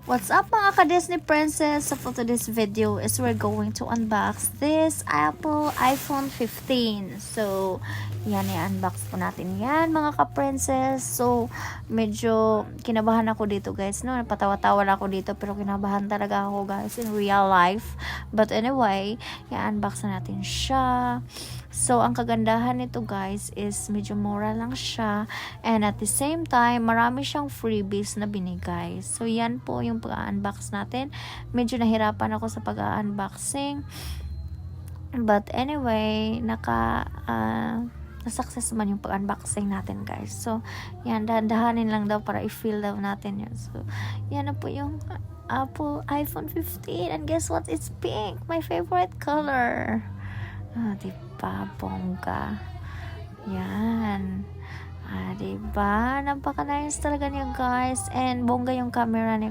What's up mga ka-Disney princess? So for today's video is we're going to unbox this Apple iPhone 15. So yan, i-unbox po natin yan mga ka-princess. So medyo kinabahan ako dito guys, no? Napatawa-tawa ako dito pero kinabahan talaga ako guys in real life. But anyway, i-unbox na natin siya. So, ang kagandahan nito guys is medyo mura lang siya. And at the same time, marami siyang freebies na binigay. So, yan po yung pag-unbox natin. Medyo nahirapan ako sa pag-unboxing. But anyway, na-success man yung pag-unboxing natin guys. So, yan, dahan-dahanin lang daw para i-feel daw natin yan. So, yan na po yung Apple iPhone 15. And guess what? It's pink. My favorite color. Diba? Bongga. Yan. Diba? Napaka-nice talaga niya guys. And bongga yung camera niya.